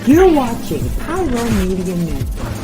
You're watching Cairo Media Network.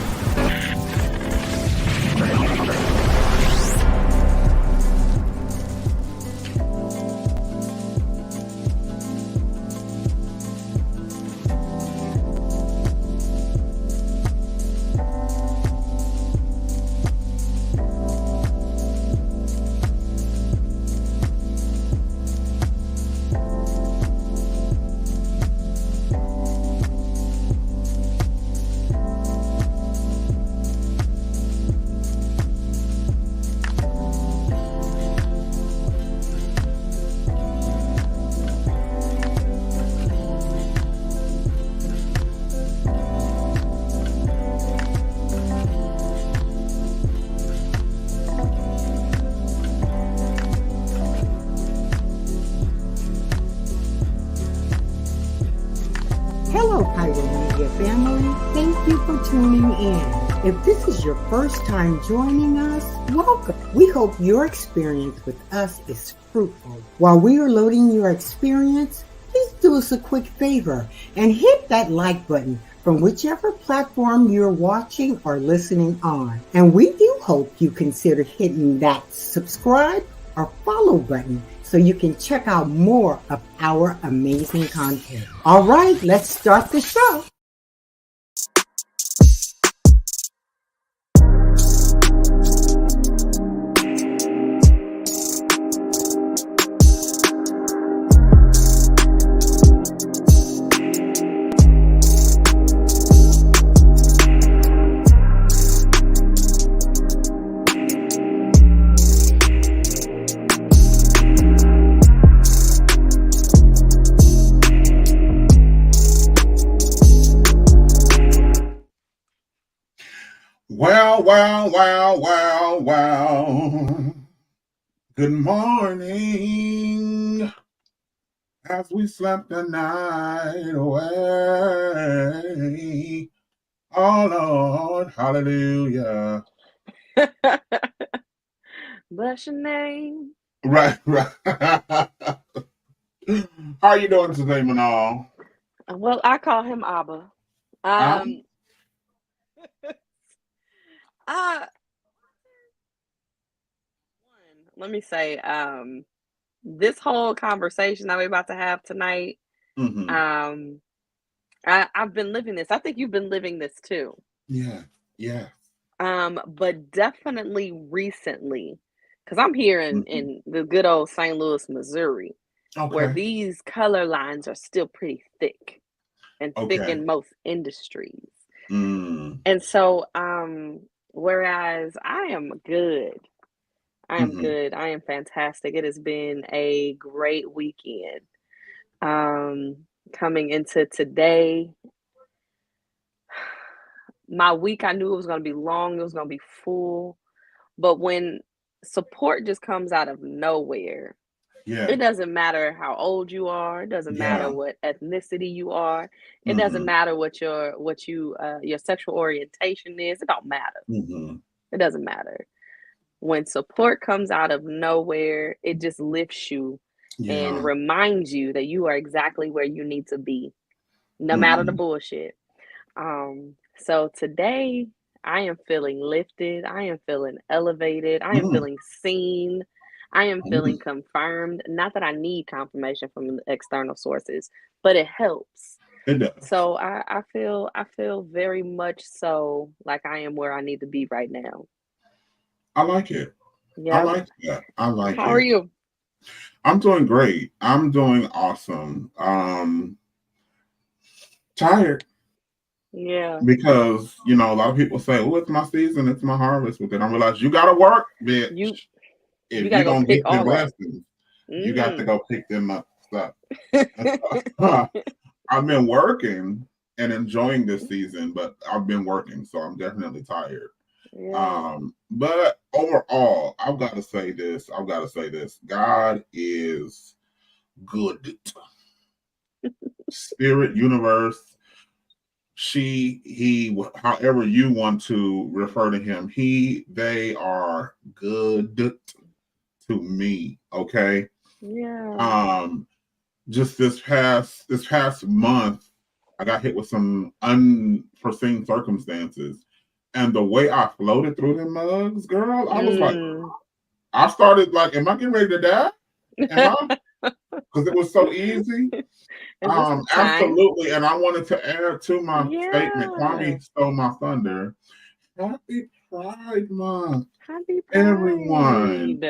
Hello, Cairo Media family. Thank you for tuning in. If this is your first time joining us, welcome. We hope your experience with us is fruitful. While we are loading your experience, please do us a quick favor and hit that like button from whichever platform you're watching or listening on. And we do hope you consider hitting that subscribe or follow button so you can check out more of our amazing content. All right, let's start the show. Wow. Good morning. As we slept the night away. Oh, Lord. Hallelujah. Bless your name. Right. How are you doing today, Manal? Well, I call him Abba. Uh, Let me say, this whole conversation that we're about to have tonight, I've been living this. I think you've been living this too. Yeah. But definitely recently, because I'm here in the good old St. Louis, Missouri, where these color lines are still pretty thick and thick in most industries. And so, whereas I am good. I am good. I am fantastic. It has been a great weekend. Coming into today, my week, I knew it was going to be long, it was going to be full. But when support just comes out of nowhere, it doesn't matter how old you are, it doesn't matter what ethnicity you are, it doesn't matter what your sexual orientation is, it don't matter. It doesn't matter. When support comes out of nowhere, it just lifts you and reminds you that you are exactly where you need to be, no matter the bullshit. So today I am feeling lifted. I am feeling elevated. I am feeling seen. I am feeling confirmed. Not that I need confirmation from external sources, but it helps. It does. So I feel very much so like I am where I need to be right now. I like it. Yeah. I like that. I like it. How are you? I'm doing great. I'm doing awesome. Tired. Yeah. Because, a lot of people say, oh, it's my season, it's my harvest. But then I realize you got to work, bitch. If you don't get them blessings, you got to go pick them up stuff. I've been working and enjoying this season, but I've been working, so I'm definitely tired. Yeah. But overall, I've got to say this. God is good. Spirit, universe, he, however you want to refer to him, they are good to me. Okay. Yeah. Just this past month, I got hit with some unforeseen circumstances. And the way I floated through them mugs, girl, I was like, I started like, am I getting ready to die? Am I? Because it was so easy. Absolutely. And I wanted to add to my statement. Kwame stole my thunder. Happy Pride Month. Happy Pride. Everyone.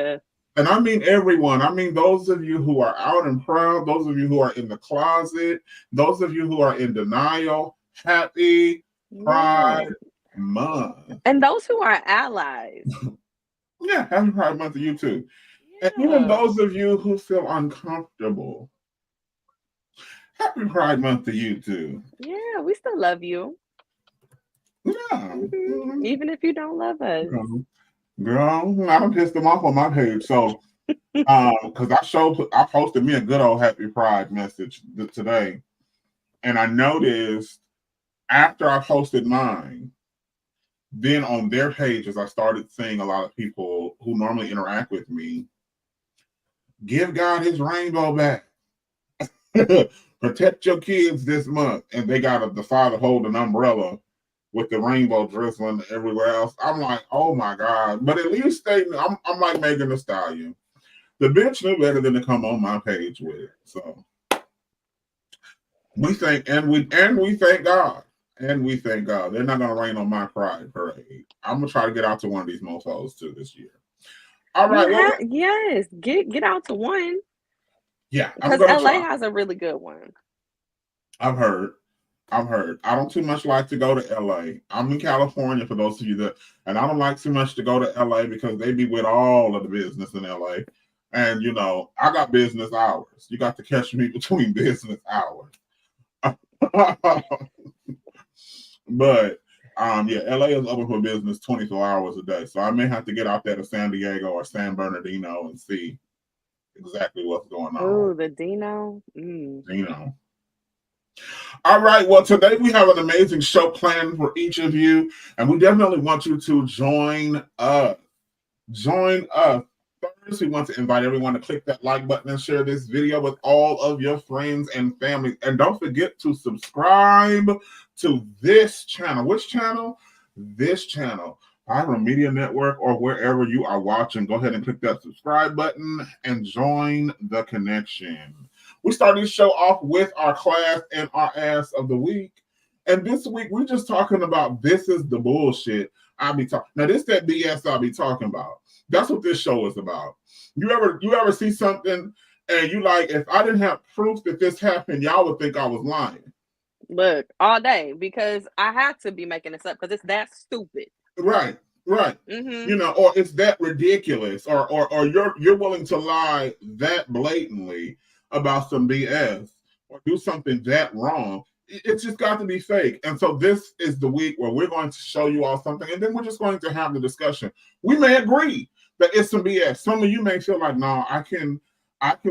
And I mean everyone. I mean those of you who are out and proud, those of you who are in the closet, those of you who are in denial. Happy Pride Month. And those who are allies. Yeah, happy Pride Month to you too. Yeah. And even those of you who feel uncomfortable. Happy Pride Month to you too. Yeah, we still love you. Yeah. Mm-hmm. Even if you don't love us. Girl, I done pissed them off on my page. So because I posted me a good old happy pride message today. And I noticed after I posted mine, then on their pages, I started seeing a lot of people who normally interact with me give God his rainbow back. Protect your kids this month. And they got the father hold an umbrella with the rainbow drizzling everywhere else. I'm like, oh my God. But at least I'm like Megan Thee Stallion. The bitch knew better than to come on my page with it. So we thank God. And we thank God. They're not gonna rain on my pride parade. I'm gonna try to get out to one of these mofos too this year. All right. Yes, get out to one. Yeah, because LA has a really good one. I've heard. I don't too much like to go to LA. I'm in California for those of you that, and I don't like too much to go to LA because they be with all of the business in LA. And you know, I got business hours. You got to catch me between business hours. But yeah, LA is open for business 24 hours a day. So I may have to get out there to San Diego or San Bernardino and see exactly what's going on. Oh, the Dino. Dino. All right. Well, today we have an amazing show planned for each of you, and we definitely want you to join us. Join us. First, we want to invite everyone to click that like button and share this video with all of your friends and family. And don't forget to subscribe to this channel. Which channel? This channel. Pyro Media Network, or wherever you are watching. Go ahead and click that subscribe button and join the connection. We started this show off with our class and our ass of the week. And this week, we're just talking about this is the bullshit I'll be talking. Now, this that BS I'll be talking about. That's what this show is about. You ever see something and you like, if I didn't have proof that this happened, y'all would think I was lying. Look, all day, because I had to be making this up because it's that stupid. Right. Mm-hmm. You know, or it's that ridiculous, or you're willing to lie that blatantly about some BS or do something that wrong. It's just got to be fake. And so this is the week where we're going to show you all something, and then we're just going to have the discussion. We may agree that it's some BS. Some of you may feel like, no, I can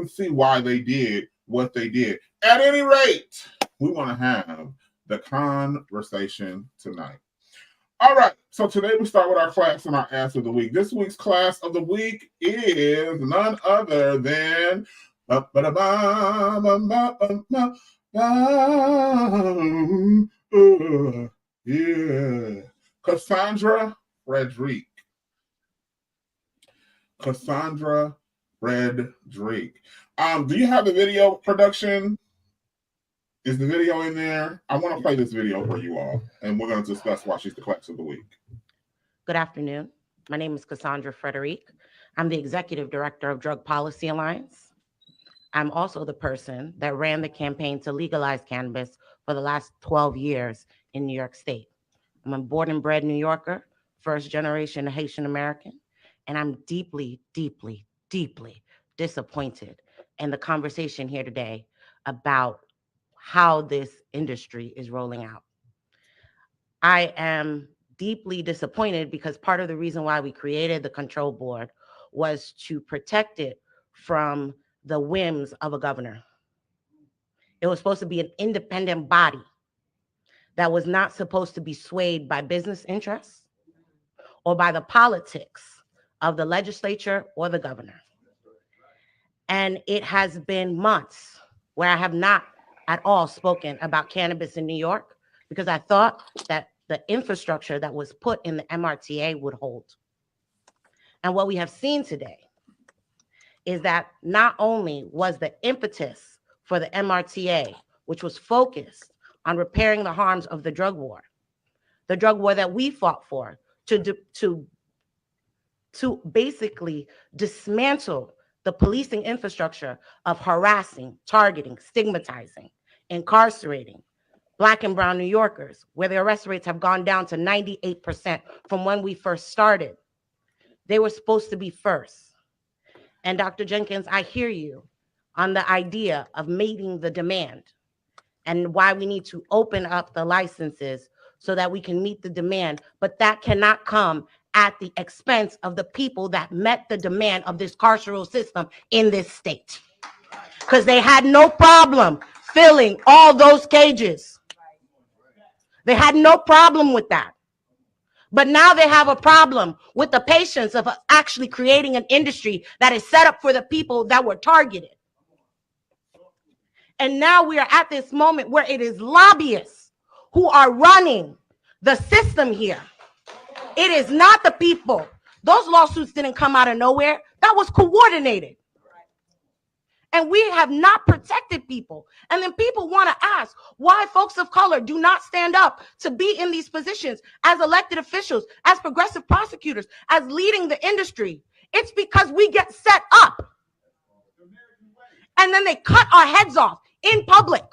see why they did what they did. At any rate, we want to have the conversation tonight. All right, so today we start with our class and our ass of the week. This week's class of the week is none other than Cassandra Frederick. Cassandra Frederick. Do you have the video production? Is the video in there? I want to play this video for you all, and we're going to discuss why she's the class of the week. Good afternoon. My name is Cassandra Frederick. I'm the Executive Director of Drug Policy Alliance. I'm also the person that ran the campaign to legalize cannabis for the last 12 years in New York State. I'm a born and bred New Yorker, first generation Haitian American, and I'm deeply, deeply, deeply disappointed in the conversation here today about how this industry is rolling out. I am deeply disappointed because part of the reason why we created the control board was to protect it from the whims of a governor. It was supposed to be an independent body that was not supposed to be swayed by business interests or by the politics of the legislature or the governor. And it has been months where I have not at all spoken about cannabis in New York because I thought that the infrastructure that was put in the MRTA would hold. And what we have seen today is that not only was the impetus for the MRTA, which was focused on repairing the harms of the drug war that we fought for, to basically dismantle the policing infrastructure of harassing, targeting, stigmatizing, incarcerating Black and brown New Yorkers, where the arrest rates have gone down to 98% from when we first started. They were supposed to be first. And Dr. Jenkins, I hear you on the idea of meeting the demand and why we need to open up the licenses so that we can meet the demand. But that cannot come at the expense of the people that met the demand of this carceral system in this state. Because they had no problem filling all those cages. They had no problem with that. But now they have a problem with the patience of actually creating an industry that is set up for the people that were targeted. And now we are at this moment where it is lobbyists who are running the system here. It is not the people. Those lawsuits didn't come out of nowhere. That was coordinated. And we have not protected people. And then people want to ask why folks of color do not stand up to be in these positions as elected officials, as progressive prosecutors, as leading the industry. It's because we get set up. And then they cut our heads off in public.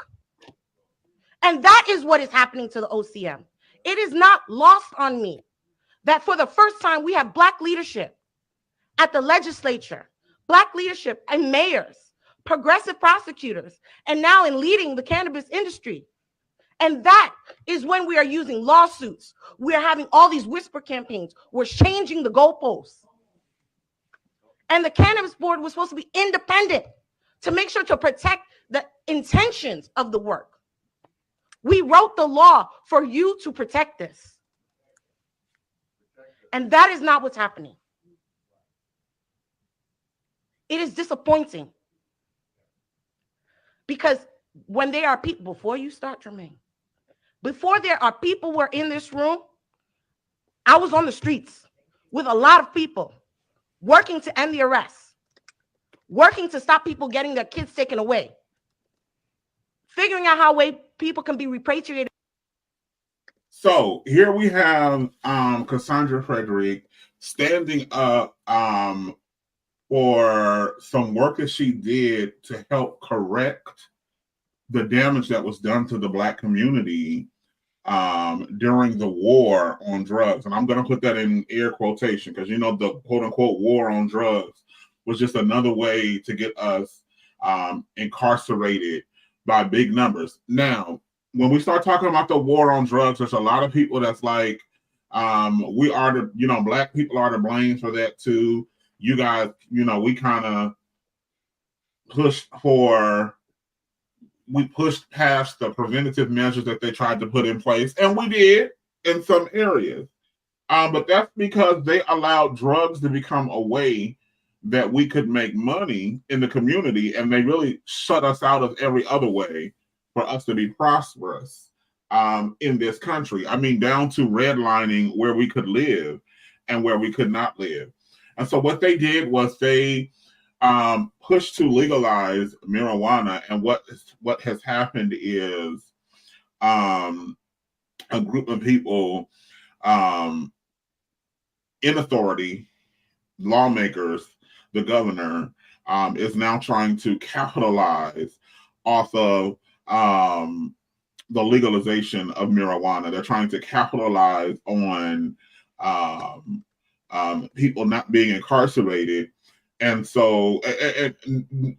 And that is what is happening to the OCM. It is not lost on me that for the first time we have Black leadership at the legislature, Black leadership and mayors, progressive prosecutors, and now in leading the cannabis industry. And that is when we are using lawsuits. We are having all these whisper campaigns. We're changing the goalposts. And the cannabis board was supposed to be independent to make sure to protect the intentions of the work. We wrote the law for you to protect this. And that is not what's happening. It is disappointing. Because when there are people, before you start, Jermaine, before there are people who are in this room, I was on the streets with a lot of people working to end the arrests, working to stop people getting their kids taken away, figuring out how people can be repatriated. So here we have Cassandra Frederick standing up for some work that she did to help correct the damage that was done to the Black community during the war on drugs. And I'm going to put that in air quotation because, you know, the quote unquote war on drugs was just another way to get us incarcerated by big numbers. Now, when we start talking about the war on drugs, there's a lot of people that's like, we are the, you know, Black people are to blame for that too. You guys, you know, we pushed past the preventative measures that they tried to put in place, and we did in some areas. But that's because they allowed drugs to become a way that we could make money in the community, and they really shut us out of every other way for us to be prosperous in this country. I mean, down to redlining where we could live and where we could not live. And so what they did was they pushed to legalize marijuana. And what has happened is a group of people in authority, lawmakers, the governor, is now trying to capitalize off of the legalization of marijuana. They're trying to capitalize on people not being incarcerated. And so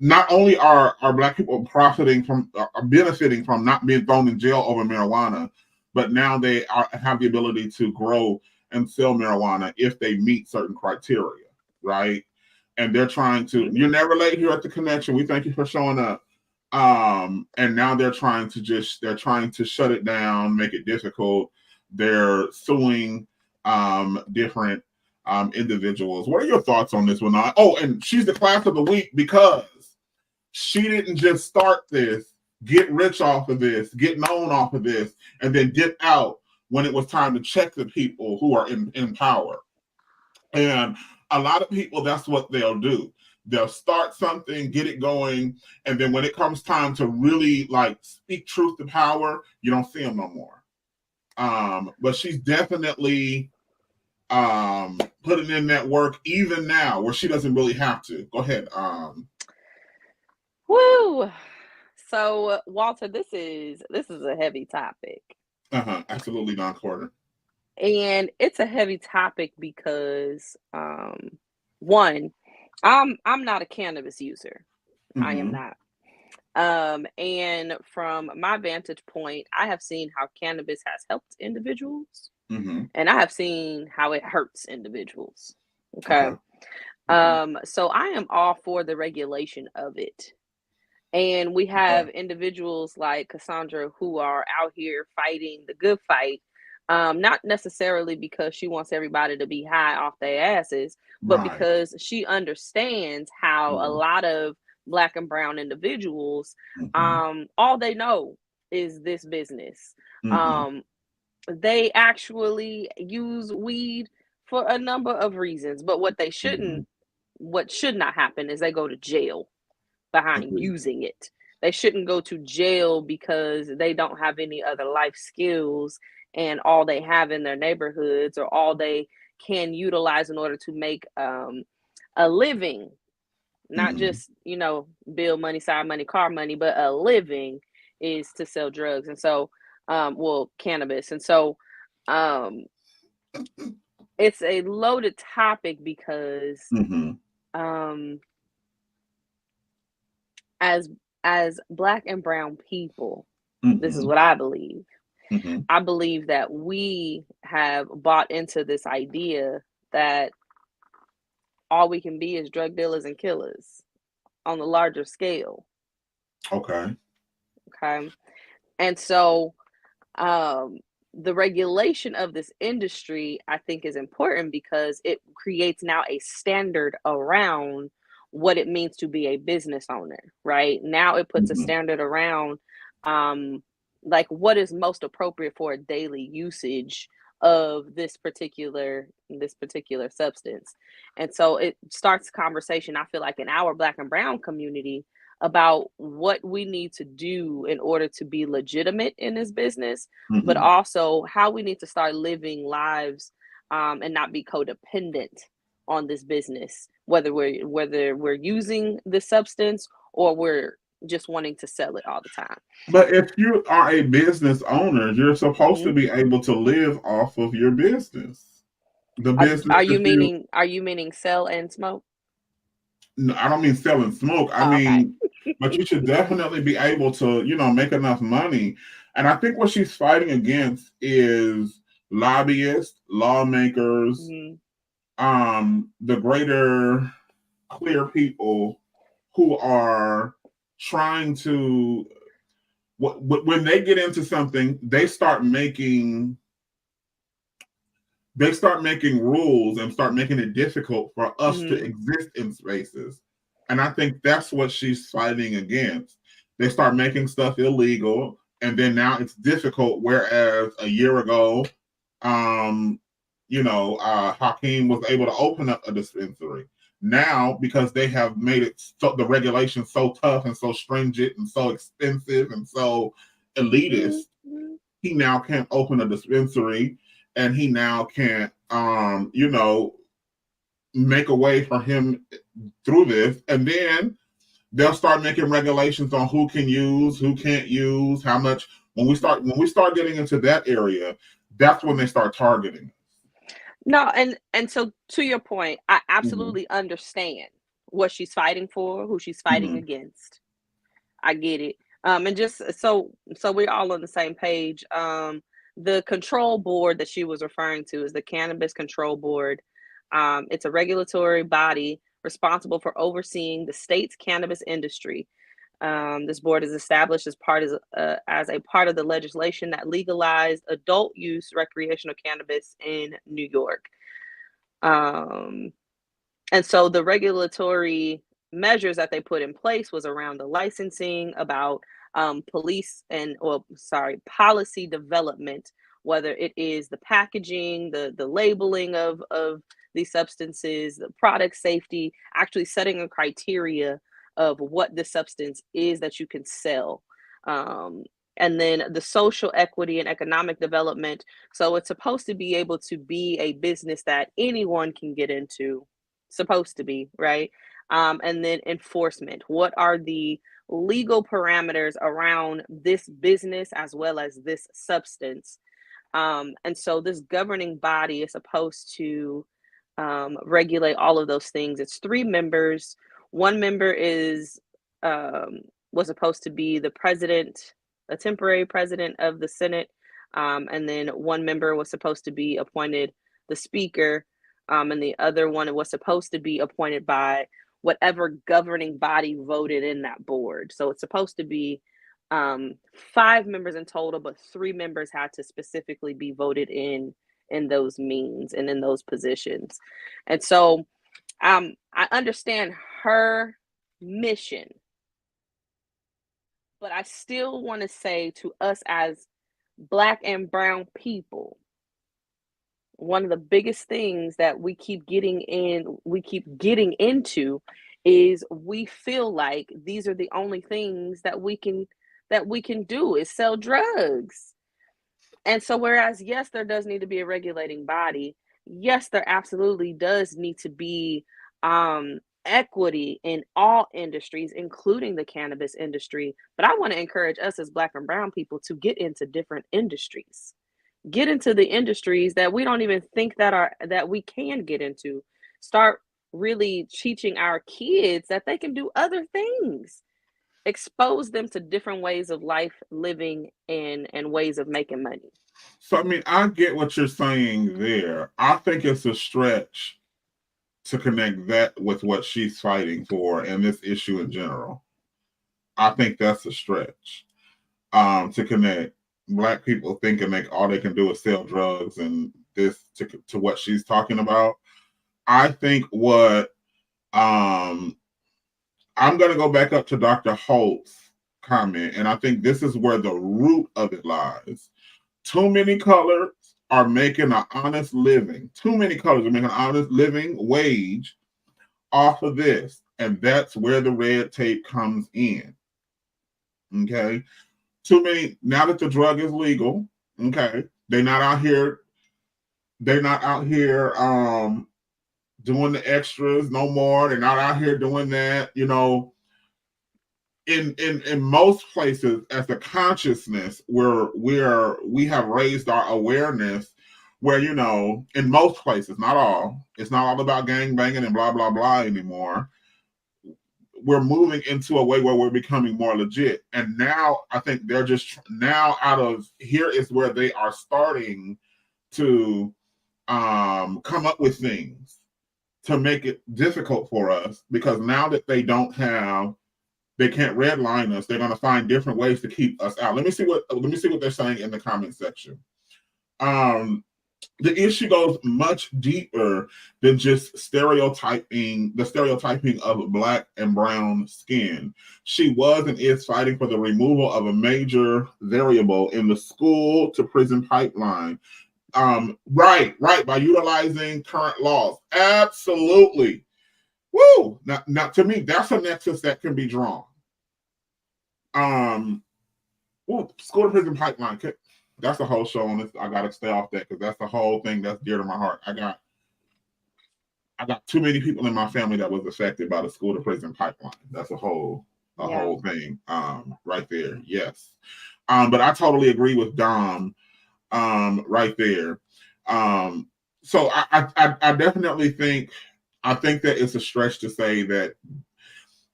not only are Black people benefiting from not being thrown in jail over marijuana, but now they have the ability to grow and sell marijuana if they meet certain criteria, right? And they're trying to, you're never late here at The Connection. We thank you for showing up. And now they're trying to shut it down, make it difficult. They're suing different individuals. What are your thoughts on this one? Oh, and she's the class of the week because she didn't just start this get rich off of this, get known off of this, and then dip out when it was time to check the people who are in power. And a lot of people, that's what they'll do. They'll start something, get it going, and then when it comes time to really like speak truth to power, you don't see them no more. But she's definitely putting in that work even now where she doesn't really have to. Go ahead. Woo! So, Walter, this is a heavy topic. Absolutely, non-quarter. And it's a heavy topic because one, I'm not a cannabis user. Mm-hmm. I am not. And from my vantage point, I have seen how cannabis has helped individuals, mm-hmm. and I have seen how it hurts individuals. Okay. Mm-hmm. So I am all for the regulation of it. And we have individuals like Cassandra who are out here fighting the good fight, not necessarily because she wants everybody to be high off their asses, but because she understands how a lot of Black and brown individuals, all they know is this business. They actually use weed for a number of reasons, but what should not happen is they go to jail behind using it. They shouldn't go to jail because they don't have any other life skills and all they have in their neighborhoods or all they can utilize in order to make a living, not just, bill money, side money, car money, but a living is to sell drugs. And so, cannabis. And so it's a loaded topic because as Black and brown people, this is what I believe. I believe that we have bought into this idea that all we can be is drug dealers and killers on the larger scale. Okay. And so the regulation of this industry, I think, is important because it creates now a standard around what it means to be a business owner, right? Now it puts a standard around like what is most appropriate for a daily usage of this particular substance. And so it starts a conversation, I feel like, in our Black and brown community about what we need to do in order to be legitimate in this business, but also how we need to start living lives and not be codependent on this business, whether we're using the substance or we're just wanting to sell it all the time. But if you are a business owner, you're supposed to be able to live off of your business. The business. Are you meaning sell and smoke? No, I don't mean sell and smoke. I mean, but you should definitely be able to, make enough money. And I think what she's fighting against is lobbyists, lawmakers, the greater clear people who are trying to, when they get into something, they start making rules and start making it difficult for us to exist in spaces. And I think that's what she's fighting against. They start making stuff illegal, and then now it's difficult. Whereas a year ago, Hakeem was able to open up a dispensary. Now, because they have made it so the regulations so tough and so stringent and so expensive and so elitist, he now can't open a dispensary, and he now can't, make a way for him through this. And then they'll start making regulations on who can use, who can't use, how much. When we start getting into that area, that's when they start targeting. No, and so to your point, I absolutely understand what she's fighting for, who she's fighting against. I get it. And just so we're all on the same page. The control board that she was referring to is the Cannabis Control Board. It's a regulatory body responsible for overseeing the state's cannabis industry. This board is established as a part of the legislation that legalized adult use recreational cannabis in New York. And so the regulatory measures that they put in place was around the licensing, about policy development, whether it is the packaging, the labeling of these substances, the product safety, actually setting a criteria of what the substance is that you can sell. And then the social equity and economic development. So it's supposed to be able to be a business that anyone can get into, supposed to be, right? And then enforcement. What are the legal parameters around this business as well as this substance? And so this governing body is supposed to regulate all of those things. It's 3 members. One member is was supposed to be the president, a temporary president of the Senate, and then one member was supposed to be appointed the speaker, and the other one was supposed to be appointed by whatever governing body voted in that board. So it's supposed to be 5 members in total, but 3 members had to specifically be voted in those means and in those positions. And so I understand her mission, but I still want to say to us as Black and brown people, one of the biggest things that we keep getting into is we feel like these are the only things that we can do is sell drugs. And so whereas, yes, there does need to be a regulating body. Yes, there absolutely does need to be equity in all industries, including the cannabis industry. But I want to encourage us as Black and brown people to get into different industries. Get into the industries that we don't even think that we can get into. Start really teaching our kids that they can do other things. Expose them to different ways of life, living, and ways of making money. So, I mean, I get what you're saying there. I think it's a stretch to connect that with what she's fighting for and this issue in general. I think that's a stretch to connect Black people thinking like all they can do is sell drugs and this to what she's talking about. I think what I'm going to go back up to Dr. Holt's comment, and I think this is where the root of it lies. Too many colors are making an honest living. Too many colors are making an honest living wage off of this, and that's where the red tape comes in. Okay? Too many, now that the drug is legal, okay, they're not out here doing the extras no more. They're not out here doing that, you know. In most places, as a consciousness, where we have raised our awareness, where, you know, in most places, not all, it's not all about gang banging and blah blah blah anymore. We're moving into a way where we're becoming more legit. And now I think they're just now out of here is where they are starting to come up with things to make it difficult for us, because now that they can't redline us, they're going to find different ways to keep us out. Let me see what they're saying in the comment section. The issue goes much deeper than just stereotyping of Black and brown skin. She was and is fighting for the removal of a major variable in the school to prison pipeline. Right, by utilizing current laws. Absolutely. Woo! Now to me, that's a nexus that can be drawn. School to prison pipeline. That's the whole show on this. I gotta stay off that because that's the whole thing that's dear to my heart. I got too many people in my family that was affected by the school to prison pipeline. That's a whole thing right there. Yes. But I totally agree with Dom right there. So I definitely think that it's a stretch to say that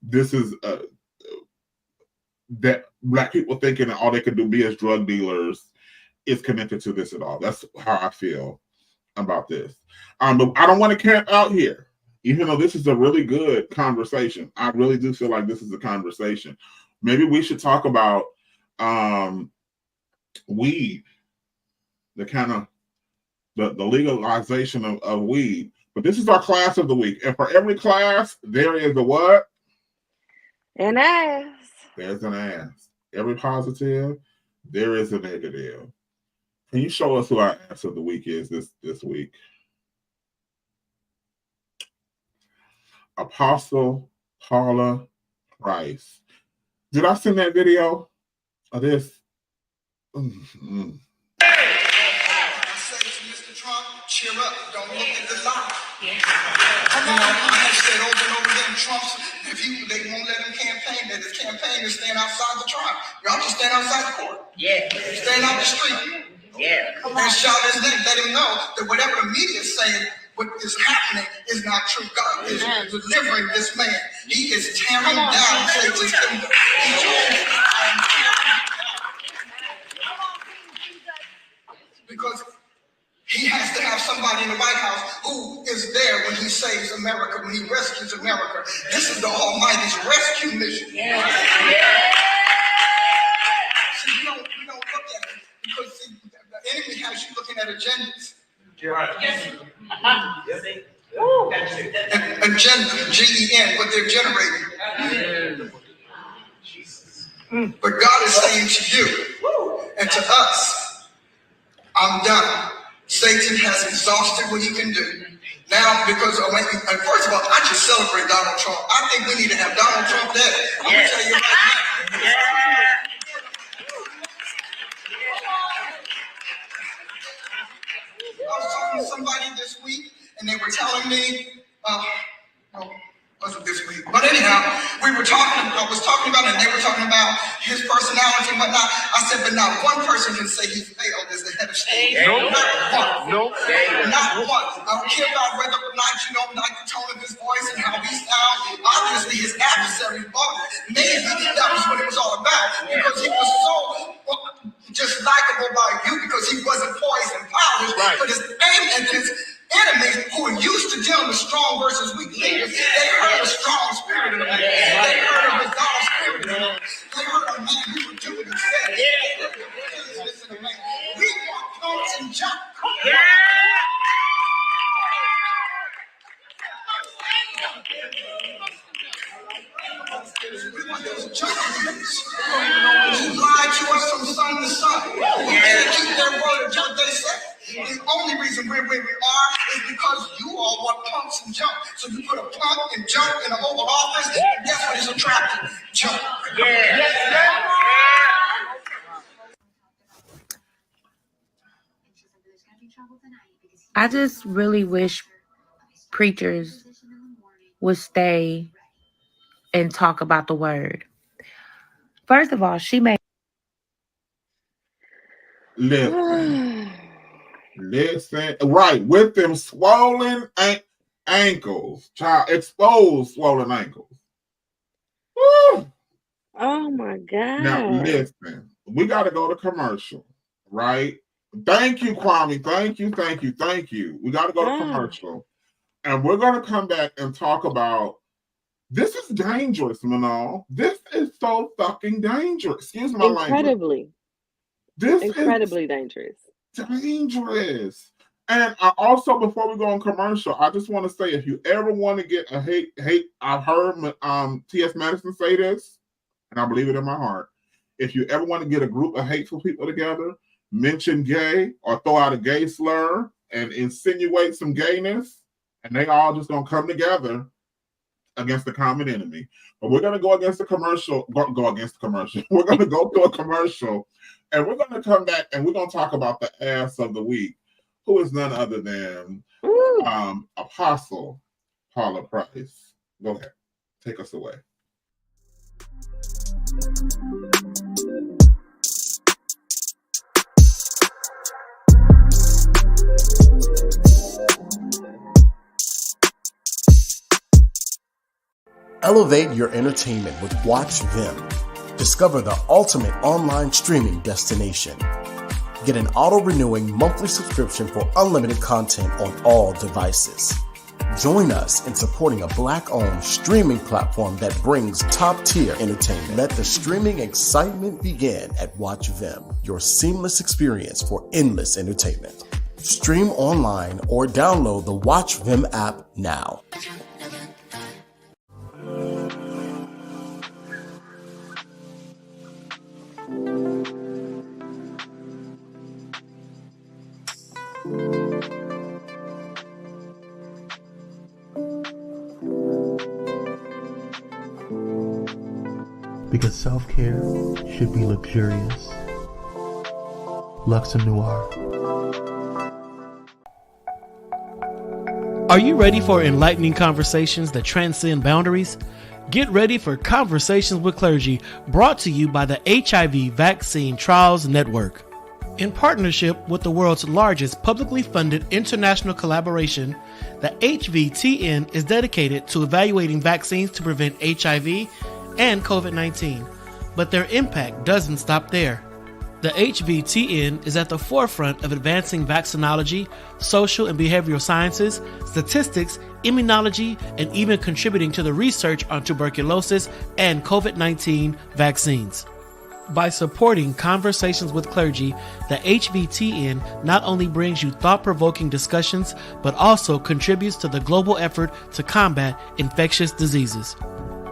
this is that Black people thinking that all they could be as drug dealers is connected to this at all. That's how I feel about this. But I don't want to camp out here, even though this is a really good conversation. I really do feel like this is a conversation. Maybe we should talk about weed, the kind of the legalization of weed. But this is our class of the week. And for every class, there is a what? An ass. There's an ass. every positive, there is a negative. Can you show us who our ass of the week is this week? Apostle Paula Price. Did I send that video of this? Mm-hmm. Mr. Trump, cheer up. Don't look at the lie. I have said over and over again, Trump's, they won't let him campaign, that his campaign is staying outside the trial. Y'all just stand outside the court. Yeah. Stand out the street. Yeah. And shout his name. Let him know that whatever the media is saying, what is happening is not true. God is delivering this man. He is tearing down Satan's kingdom. Because he has to have somebody in the White House who is there when he saves America, when he rescues America. This is the Almighty's rescue mission. Yeah. See, we don't look at it because see, the enemy has you looking at agendas. Right. Agenda, G-E-N, what they're generating. But God is saying to you and to us, I'm done. Satan has exhausted what he can do. Now, because first of all, I just celebrate Donald Trump. I think we need to have Donald Trump dead. I'm going to tell you right now. I was talking to somebody this week, and they were telling me, wasn't this week, but anyhow, I was talking about it, and they were talking about his personality and whatnot. I said, but not one person can say he failed as the head of state. Not one. Not one. I don't care about whether or not you don't like the tone of his voice and how he sounds. Obviously, his adversary thought maybe that was what it was all about, because he was so just likable by you because he wasn't poised and polished, but his aim and his enemies who are used to dealing with strong versus weak leaders, they heard a strong spirit in a man. They heard a resolved spirit in a man. They heard a man who would do what he said. Listen to me. We want punks and junk. We want those junk leaders who lied to us from sun to sun. They keep their word of junk they say. The only reason we're where we are is because you all want punks and junk. So you put a punk and junk in an Oval Office, and guess what is attractive? Junk. I just really wish preachers would stay and talk about the word. First of all, she made. Listen, right, with them swollen ankles, child, exposed swollen ankles. Woo! Oh my God. Now, listen, we got to go to commercial, right? Thank you, Kwame. Thank you. We got to go to commercial. And we're going to come back and talk about this is dangerous, Manal. This is so fucking dangerous. Excuse my language. This is incredibly dangerous. Dangerous. And also, before we go on commercial, I just want to say, if you ever want to get a hate, I've heard T.S. Madison say this, and I believe it in my heart. If you ever want to get a group of hateful people together, mention gay or throw out a gay slur and insinuate some gayness, and they all just gonna come together against the common enemy. But we're gonna go against the commercial. Go against the commercial. We're gonna go to a commercial, and we're gonna come back and we're gonna talk about the ass of the week, who is none other than Apostle Paula Price. Go ahead, take us away. Elevate your entertainment with Watch Vim. Discover the ultimate online streaming destination. Get an auto-renewing monthly subscription for unlimited content on all devices. Join us in supporting a Black-owned streaming platform that brings top-tier entertainment. Let the streaming excitement begin at Watch Vim, your seamless experience for endless entertainment. Stream online or download the Watch Vim app now. because self-care should be luxurious. Luxem Noir. Are you ready for enlightening conversations that transcend boundaries? Get ready for Conversations with Clergy, brought to you by the HIV Vaccine Trials Network. In partnership with the world's largest publicly funded international collaboration, the HVTN is dedicated to evaluating vaccines to prevent HIV and COVID-19. But their impact doesn't stop there. The HVTN is at the forefront of advancing vaccinology, social and behavioral sciences, statistics, immunology, and even contributing to the research on tuberculosis and COVID-19 vaccines. By supporting Conversations with Clergy, the HVTN not only brings you thought-provoking discussions, but also contributes to the global effort to combat infectious diseases.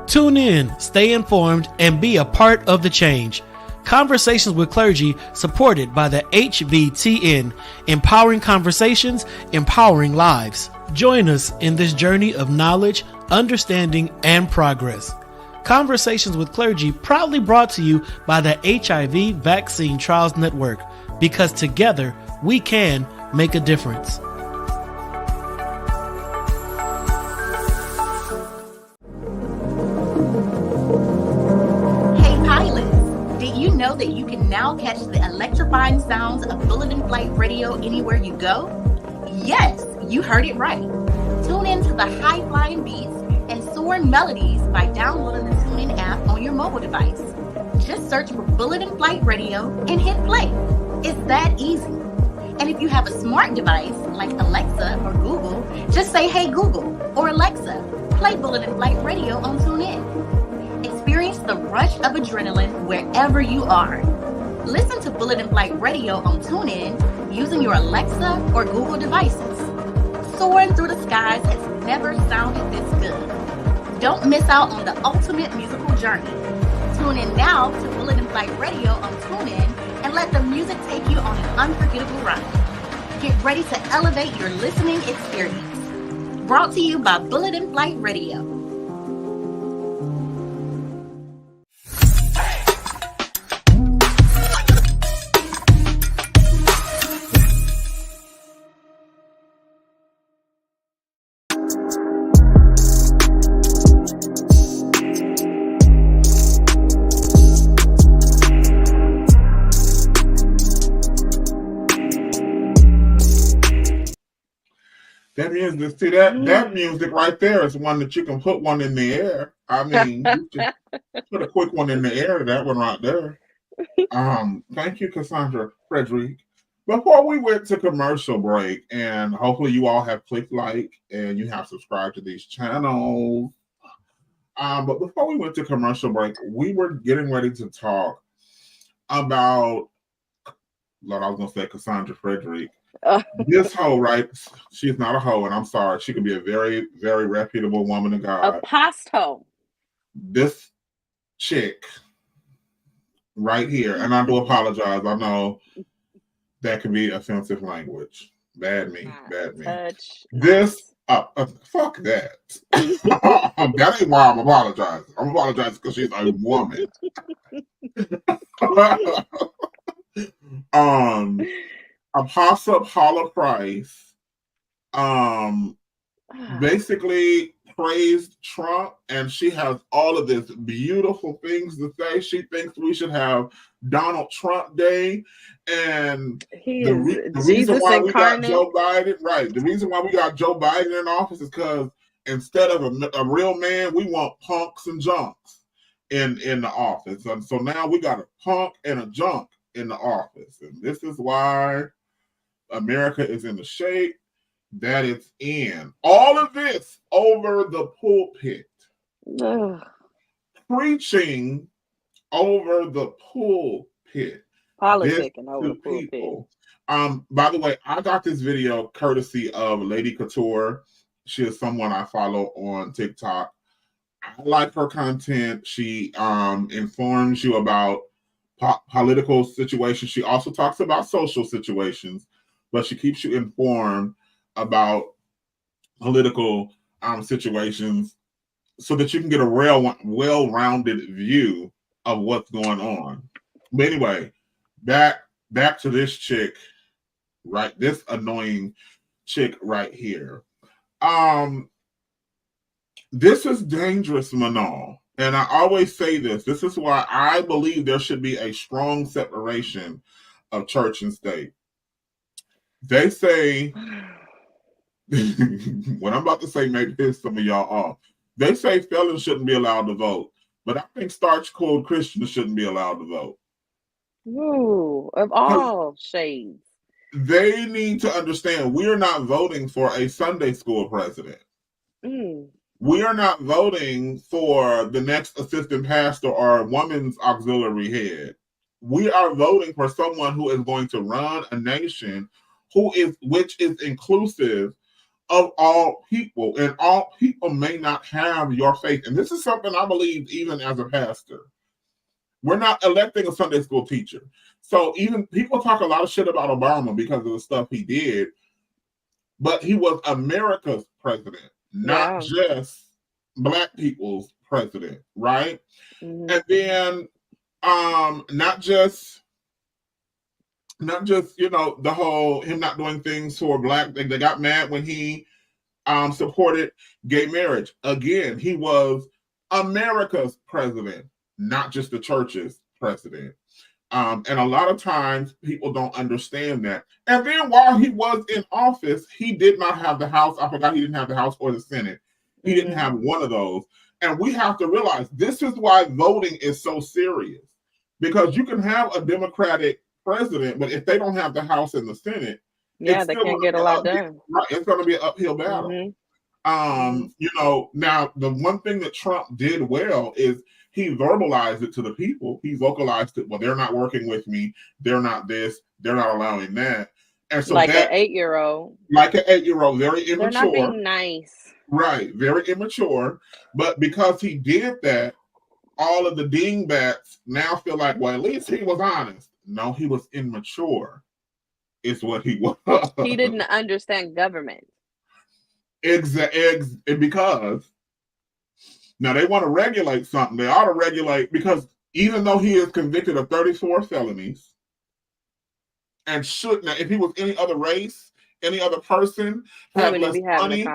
Tune in, stay informed, and be a part of the change. Conversations with Clergy, supported by the HVTN, empowering conversations, empowering lives. Join us in this journey of knowledge, understanding, and progress. Conversations with Clergy, proudly brought to you by the HIV Vaccine Trials Network, because together we can make a difference. You know that you can now catch the electrifying sounds of Bulletin Flight Radio anywhere you go? Yes, you heard it right. Tune in to the high-flying beats and soaring melodies by downloading the TuneIn app on your mobile device. Just search for Bulletin Flight Radio and hit play. It's that easy. And if you have a smart device like Alexa or Google, just say, "Hey Google," or "Alexa, play Bulletin Flight Radio on TuneIn." Experience the rush of adrenaline wherever you are. Listen to Bulletin Flight Radio on TuneIn using your Alexa or Google devices. Soaring through the skies has never sounded this good. Don't miss out on the ultimate musical journey. Tune in now to Bulletin Flight Radio on TuneIn and let the music take you on an unforgettable ride. Get ready to elevate your listening experience. Brought to you by Bulletin Flight Radio. That music, see that music right there is one that you can put one in the air. I mean, you can put a quick one in the air. That one right there. Thank you, Cassandra Frederick. Before we went to commercial break, and hopefully you all have clicked like and you have subscribed to these channels. But before we went to commercial break, we were getting ready to talk about, Lord, I was going to say Cassandra Frederick. This hoe, right? She's not a hoe, and I'm sorry. She could be a very, very reputable woman of God. A past hoe. This chick right here, and I do apologize. I know that can be offensive language. Bad me. This, fuck that. That ain't why I'm apologizing. I'm apologizing because she's a woman. Apostle Paula Price basically praised Trump, and she has all of this beautiful things to say. She thinks we should have Donald Trump Day, and the reason why we got Joe Biden, right? The reason why we got Joe Biden in office is because instead of a real man, we want punks and junks in the office, and so now we got a punk and a junk in the office, and this is why America is in the shape that it's in. All of this over the pulpit. Preaching over the pulpit. Politicking over the pulpit. By the way, I got this video courtesy of Lady Couture. She is someone I follow on TikTok. I like her content. She informs you about political situations. She also talks about social situations, but she keeps you informed about political situations so that you can get a well-rounded view of what's going on. But anyway, back to this chick, right? This annoying chick right here. This is dangerous, Manal. And I always say this. This is why I believe there should be a strong separation of church and state. They say, what I'm about to say may piss some of y'all off. They say felons shouldn't be allowed to vote. But I think starch-cold Christians shouldn't be allowed to vote. Ooh, of all shades. They need to understand we are not voting for a Sunday school president. We are not voting for the next assistant pastor or woman's auxiliary head. We are voting for someone who is going to run a nation which is inclusive of all people, and all people may not have your faith. And this is something I believe even as a pastor. We're not electing a Sunday school teacher. So even people talk a lot of shit about Obama because of the stuff he did, but he was America's president, not just Black people's president, right? And then not just the whole him not doing things for Black. They got mad when he supported gay marriage. Again, he was America's president, not just the church's president. And a lot of times people don't understand that. And then while he was in office, he did not have the House. I forgot he didn't have the House or the Senate. He didn't have one of those. And we have to realize this is why voting is so serious. Because you can have a Democratic president, but if they don't have the House and the Senate, they can't get a lot done. Right, it's going to be an uphill battle. Now the one thing that Trump did well is he verbalized it to the people. He vocalized it. Well, they're not working with me. They're not this. They're not allowing that. And so like an 8-year-old. Like an 8-year-old, very immature. They're not being nice. Right, very immature. But because he did that, all of the dingbats now feel like, well, at least he was honest. No, he was immature. Is what he was. He didn't understand government. Because now they want to regulate something. They ought to regulate, because even though he is convicted of 34 felonies and now if he was any other race, any other person, had less money,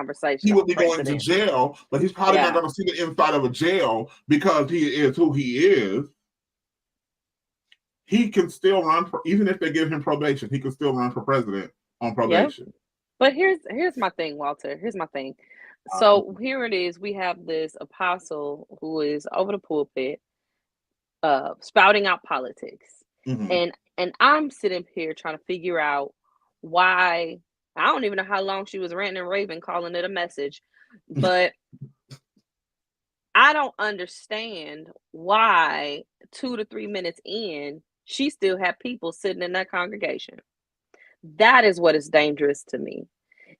he would be going to jail, but he's probably not going to see the inside of a jail because he is who he is. He can still run for, even if they give him probation, he can still run for president on probation. Yep. But here's my thing, Walter. Here's my thing. So here it is. We have this apostle who is over the pulpit, spouting out politics, and I'm sitting here trying to figure out why. I don't even know how long she was ranting and raving, calling it a message, but I don't understand why 2 to 3 minutes in, she still had people sitting in that congregation. That is what is dangerous to me,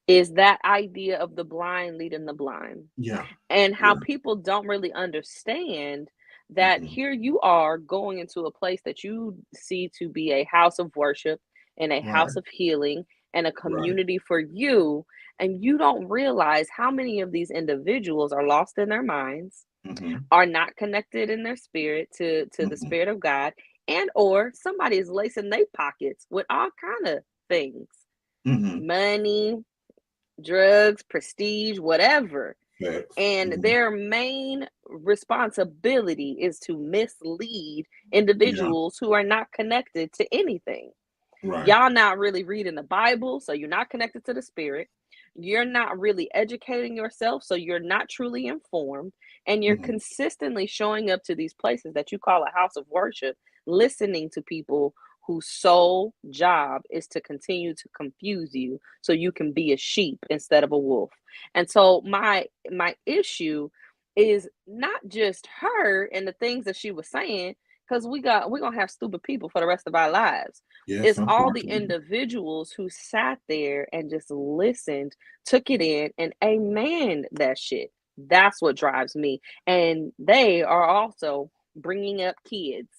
is that idea of the blind leading the blind. Yeah. And how people don't really understand that here you are going into a place that you see to be a house of worship and a house of healing and a community for you. And you don't realize how many of these individuals are lost in their minds, are not connected in their spirit to the Spirit of God, and or somebody is lacing their pockets with all kind of things, money, drugs, prestige, whatever. And their main responsibility is to mislead individuals who are not connected to anything. Y'all not really reading the Bible, so you're not connected to the Spirit. You're not really educating yourself, so you're not truly informed. And you're consistently showing up to these places that you call a house of worship, listening to people whose sole job is to continue to confuse you so you can be a sheep instead of a wolf. And so my issue is not just her and the things that she was saying, because we're gonna have stupid people for the rest of our lives. It's all the individuals who sat there and just listened, took it in, and amen that shit. That's what drives me. And they are also bringing up kids.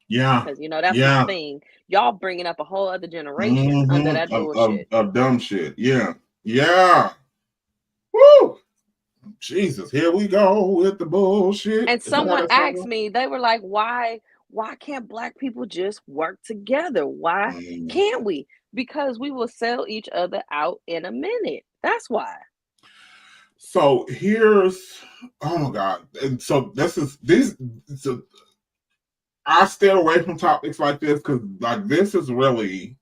Yeah. Because, that's my thing. Y'all bringing up a whole other generation under that bullshit. Of dumb shit. Yeah. Yeah. Woo! Jesus, here we go with the bullshit. And someone asked me, they were like, why can't Black people just work together? Why can't we? Because we will sell each other out in a minute. That's why. So here's, oh my God. And so so I stay away from topics like this because like this is really,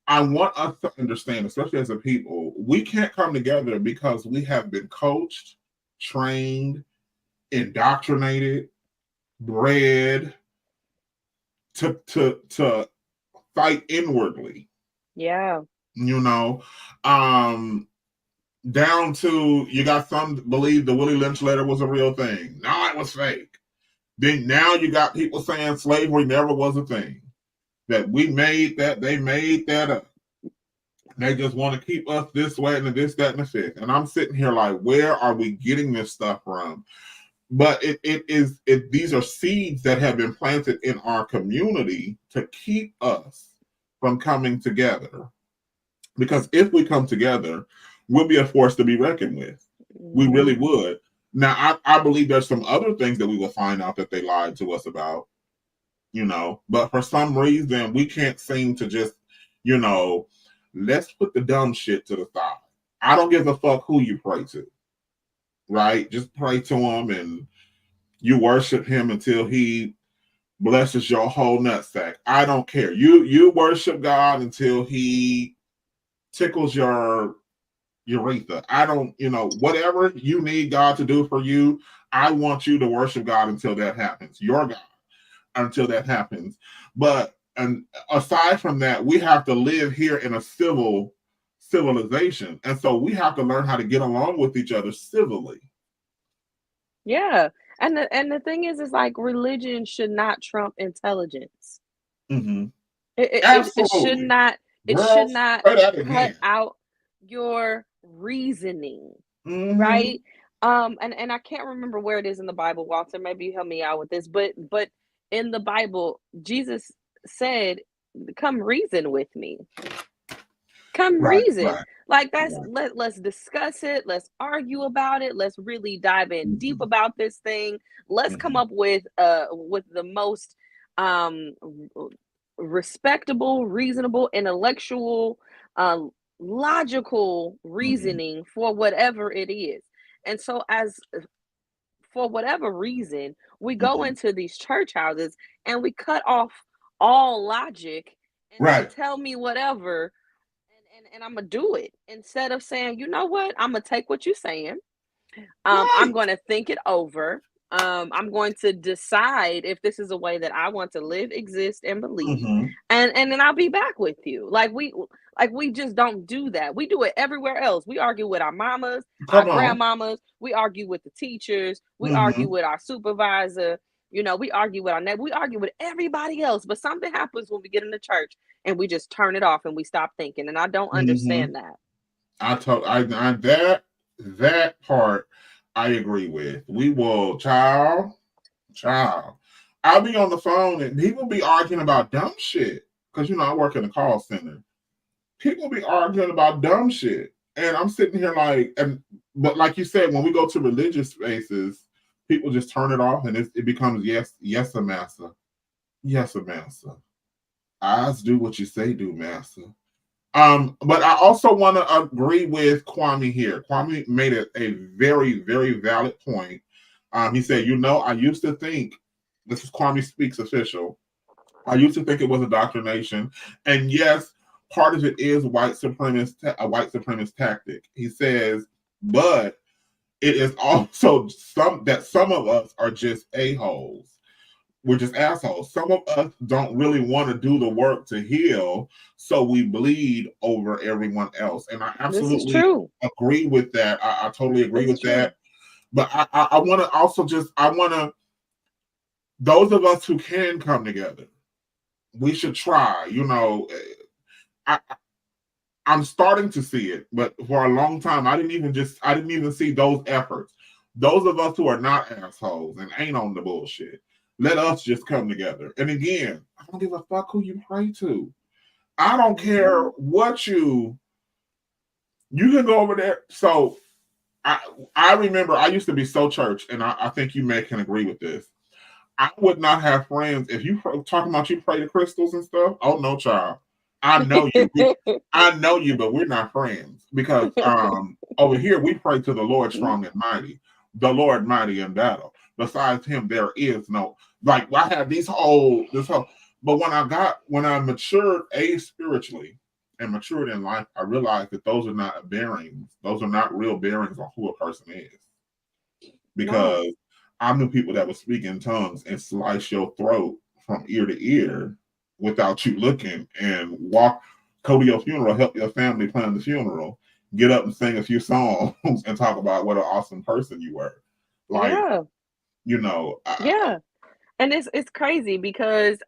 I want us to understand, especially as a people, we can't come together because we have been coached, trained, indoctrinated, bred to fight inwardly. Yeah. You know, down to you got some believe the Willie Lynch letter was a real thing. No, it was fake. Then now you got people saying slavery never was a thing. That we made that, they made that up. They just want to keep us this way and this, that, and the fifth. And I'm sitting here like, where are we getting this stuff from? But these are seeds that have been planted in our community to keep us from coming together. Because if we come together, we'll be a force to be reckoned with. We really would. Now, I believe there's some other things that we will find out that they lied to us about, you know, but for some reason, we can't seem to just, you know, let's put the dumb shit to the side. I don't give a fuck who you pray to, right? Just pray to him and you worship him until he blesses your whole nutsack. I don't care. You worship God until he tickles your urethra. I don't, you know, whatever you need God to do for you, I want you to worship God until that happens. Your God until that happens. But and aside from that, we have to live here in a civilization. And so we have to learn how to get along with each other civilly. Yeah. And the thing is like religion should not trump intelligence. Mm-hmm. It should not. It should not cut out your reasoning, right? And I can't remember where it is in the Bible, Walter. Maybe you help me out with this, but in the Bible, Jesus said, "Come reason with me. Come reason." Right. Like that's let's discuss it. Let's argue about it. Let's really dive in deep about this thing. Let's come up with the most respectable, reasonable, intellectual, logical reasoning for whatever it is. And so for whatever reason, we go into these church houses and we cut off all logic and tell me whatever, and I'm gonna do it instead of saying, you know what, I'm gonna take what you're saying. I'm gonna think it over. I'm going to decide if this is a way that I want to live, exist, and believe, and then I'll be back with you. Like we just don't do that. We do it everywhere else. We argue with our mamas, our grandmamas. We argue with the teachers. We argue with our supervisor. You know, we argue with our neighbor. We argue with everybody else. But something happens when we get in the church and we just turn it off and we stop thinking. And I don't understand that. That part I agree with. We will, child. I'll be on the phone and people be arguing about dumb shit. Because, you know, I work in a call center. People be arguing about dumb shit. And I'm sitting here like, but like you said, when we go to religious spaces, people just turn it off and it becomes yes, massa. Yes, massa. Eyes do what you say do, massa. But I also want to agree with Kwame here. Kwame made a very, very valid point. He said, you know, I used to think, this is Kwame Speaks official, I used to think it was indoctrination. And yes, part of it is a white supremacist tactic. He says, but it is also some of us are just a-holes. We're just assholes. Some of us don't really want to do the work to heal, so we bleed over everyone else. And I absolutely agree with that. I totally agree with that. But I want to also those of us who can come together, we should try. You know, I'm starting to see it, but for a long time, I didn't even see those efforts. Those of us who are not assholes and ain't on the bullshit, let us just come together. And again, I don't give a fuck who you pray to. I don't care what you can go over there. So I remember I used to be so church, and I think you can agree with this. I would not have friends if you talking about you pray to crystals and stuff. Oh no, child. I know you. I know you, but we're not friends because over here we pray to the Lord strong and mighty, the Lord mighty in battle. Besides him, there is no like. I have this whole. But when I matured spiritually and matured in life, I realized that those are not bearings. Those are not real bearings on who a person is. Because I knew people that would speak in tongues and slice your throat from ear to ear without you looking and go to your funeral, help your family plan the funeral, get up and sing a few songs and talk about what an awesome person you were. Like, And it's crazy because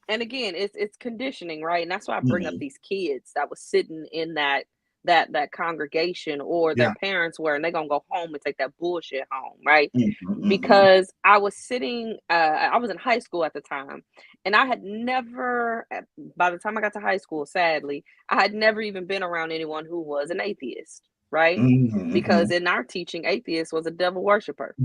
and again, it's conditioning, right? And that's why I bring up these kids that was sitting in that congregation, or their parents were, and they're gonna go home and take that bullshit home, right? Because I was sitting, I was in high school at the time, and I had never, by the time I got to high school, sadly, I had never even been around anyone who was an atheist, right? Because in our teaching, atheist was a devil worshiper.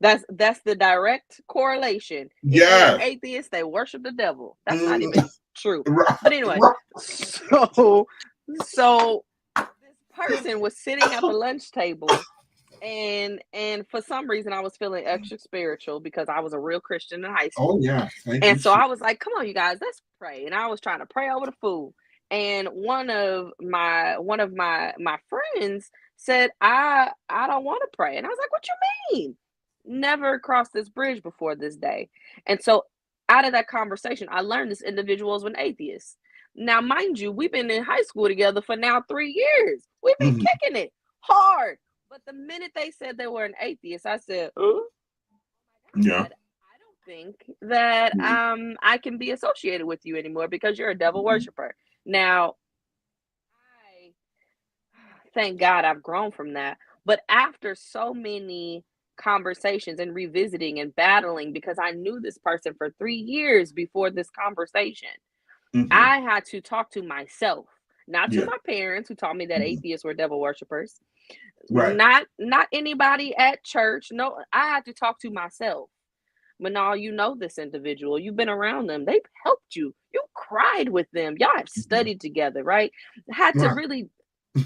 That's the direct correlation. If you're an atheist, they worship the devil. That's not even true. But anyway, so this person was sitting at the lunch table, and for some reason I was feeling extra spiritual because I was a real Christian in high school. And so I was like, come on, you guys, let's pray. And I was trying to pray over the food. And one of my friends said, I don't want to pray. And I was like, what you mean? Never crossed this bridge before this day. And so out of that conversation, I learned this individual was an atheist. Now, mind you, we've been in high school together for now 3 years. We've been kicking it hard. But the minute they said they were an atheist, I said, oh my God, I don't think that I can be associated with you anymore because you're a devil worshiper. Now, I thank God I've grown from that. But after so many conversations and revisiting and battling, because I knew this person for 3 years before this conversation, I had to talk to myself, not to my parents who taught me that atheists were devil worshipers, not anybody at church. No, I had to talk to myself. Manal, you know this individual. You've been around them. They've helped you. You cried with them. Y'all have studied together, right? Had to really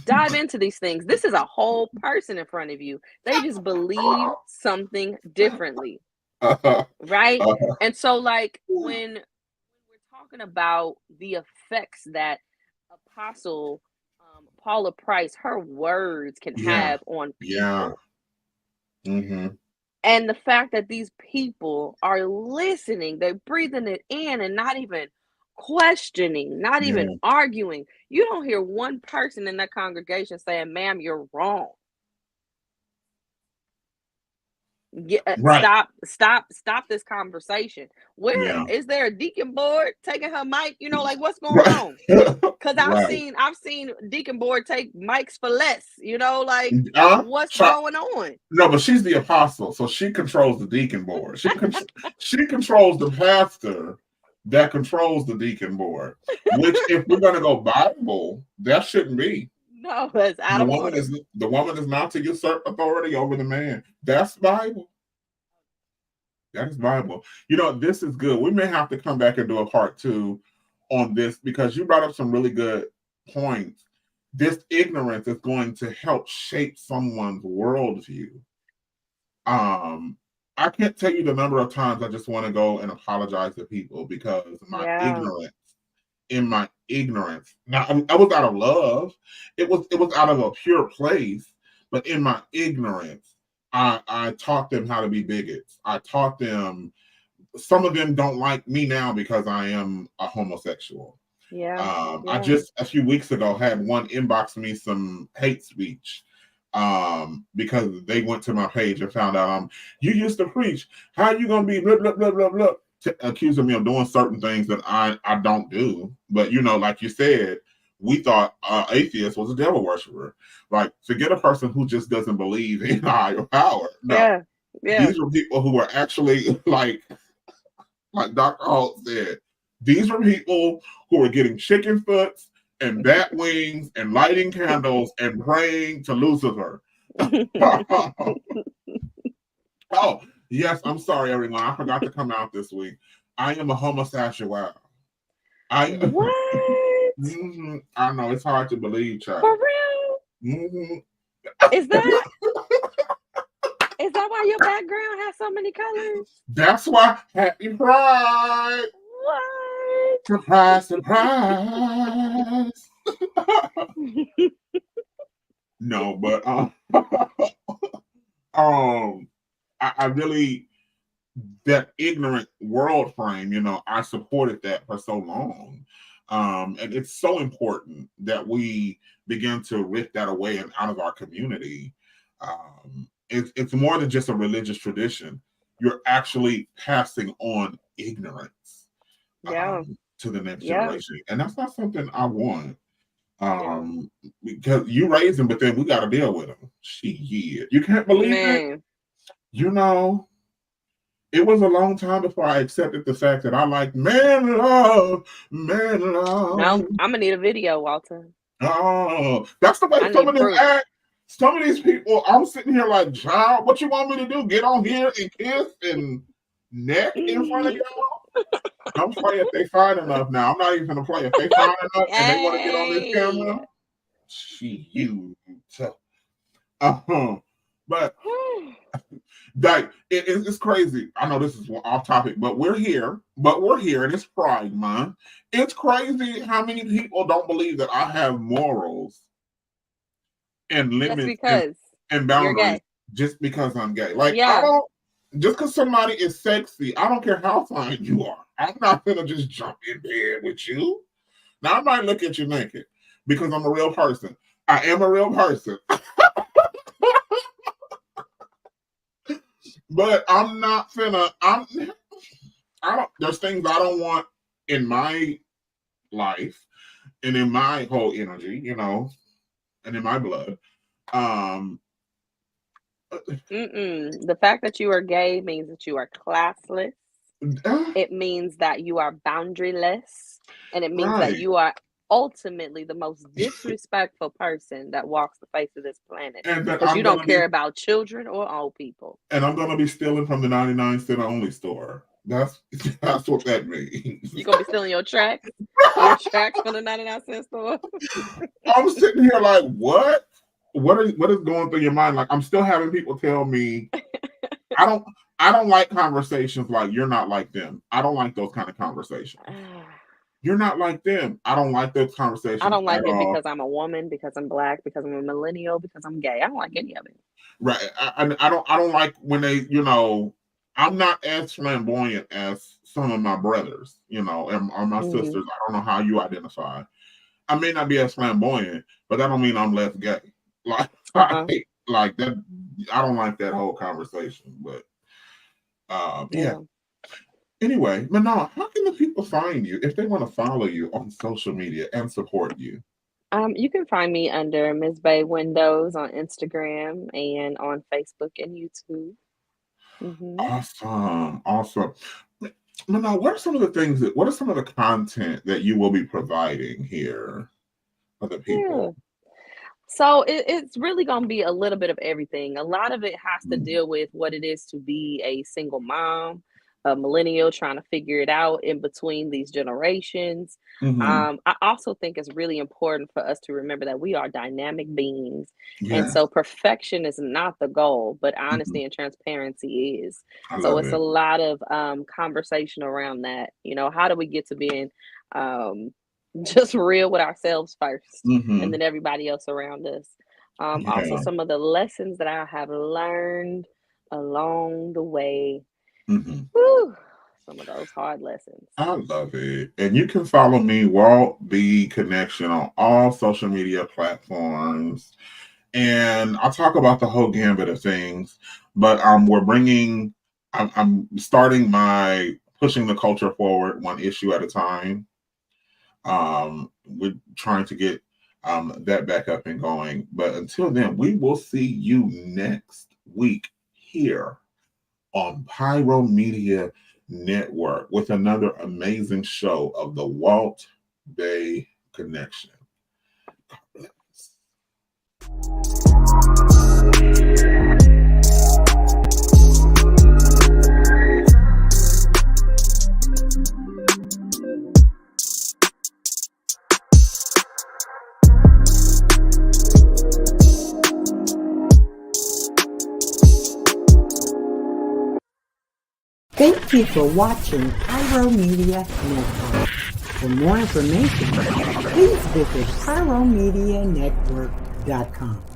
dive into these things. This is a whole person in front of you. They just believe something differently, right? And so, like, when we're talking about the effects that Apostle Paula Price, her words can have on people, and the fact that these people are listening, they're breathing it in and not even questioning, not even arguing. You don't hear one person in that congregation saying, ma'am, you're wrong. Stop this conversation. Where is there a deacon board taking her mic? Like, what's going on? Because I've seen deacon board take mics for less, like what's going on? No, but she's the apostle, so she controls the deacon board. She controls the pastor that controls the deacon board, which if we're going to go Bible, that shouldn't be. No, that's out of order. The woman is not to usurp authority over the man. That's Bible. That is Bible. This is good. We may have to come back and do a part 2 on this because you brought up some really good points. This ignorance is going to help shape someone's worldview. I can't tell you the number of times I just want to go and apologize to people because in my ignorance. Now, I was out of love. It was out of a pure place, but in my ignorance, I taught them how to be bigots. I taught them. Some of them don't like me now because I am a homosexual. I just a few weeks ago had one inbox me some hate speech because they went to my page and found out you used to preach. How are you gonna be blah blah blah blah blah? Accusing me of doing certain things that I don't do. But like you said, we thought atheist was a devil worshiper. Like, forget a person who just doesn't believe in higher power. No. These are people who are actually like Dr. Holt said, these are people who are getting chicken foots and bat wings and lighting candles and praying to Lucifer. Oh, yes, I'm sorry, everyone. I forgot to come out this week. I am a homosexual. What? I know, it's hard to believe, child. For real? Is that why your background has so many colors? That's why. Happy Pride. What? Surprise, surprise. No, but I really, that ignorant world frame, I supported that for so long. And it's so important that we begin to rip that away and out of our community. It's more than just a religious tradition. You're actually passing on ignorance to the next generation. And that's not something I want. Because you raise them, but then we got to deal with them. Shit. You can't believe it. It was a long time before I accepted the fact that I like man love. No, I'm gonna need a video, Walter. Oh, that's the way some of them act. Some of these people, I'm sitting here like, child, what you want me to do? Get on here and kiss and neck in front of y'all? I'm playing if they fine enough now. I'm not even gonna play if they fine enough and they want to get on this camera. But like it's crazy. I know this is off topic, but we're here, and it's Pride Month. It's crazy how many people don't believe that I have morals and limits and boundaries just because I'm gay. Like I don't. Just because somebody is sexy, I don't care how fine you are. I'm not gonna just jump in bed with you. Now I might look at you naked because I'm a real person. I am a real person. But I'm not finna. There's things I don't want in my life and in my whole energy, and in my blood. The fact that you are gay means that you are classless. It means that you are boundaryless, and it means that you are ultimately the most disrespectful person that walks the face of this planet, because you don't care about children or old people. And I'm gonna be stealing from the 99-cent only store. That's what that means. You're gonna be stealing your tracks? Your tracks from the 99-cent store? I'm sitting here like, what? What is going through your mind? Like, I'm still having people tell me I don't like conversations like you're not like them. I don't like those kind of conversations. You're not like them. I don't like those conversations. I don't like it because I'm a woman, because I'm Black, because I'm a millennial, because I'm gay. I don't like any of it. Right. I don't like when they, I'm not as flamboyant as some of my brothers, and my sisters. I don't know how you identify. I may not be as flamboyant, but that don't mean I'm less gay. Like, like that. I don't like that whole conversation, but yeah. Anyway, Manal, how can the people find you if they want to follow you on social media and support you? You can find me under Ms. Bay Windows on Instagram and on Facebook and YouTube. Awesome. Manal, what are some of the content that you will be providing here for the people? So it's really going to be a little bit of everything. A lot of it has to deal with what it is to be a single mom, a millennial trying to figure it out in between these generations. I also think it's really important for us to remember that we are dynamic beings. And so perfection is not the goal, but honesty and transparency is. So it's a lot of conversation around that. How do we get to being just real with ourselves first, and then everybody else around us. Also, some of the lessons that I have learned along the way. Some of those hard lessons. I love it. And you can follow me, Walt the Connection, on all social media platforms. And I'll talk about the whole gambit of things. But I'm starting my pushing the culture forward one issue at a time. We're trying to get that back up and going. But until then, we will see you next week here on Pyro Media Network with another amazing show of the Walt Bay Connection. Thank you for watching Pyro Media Network. For more information, please visit pyromedianetwork.com.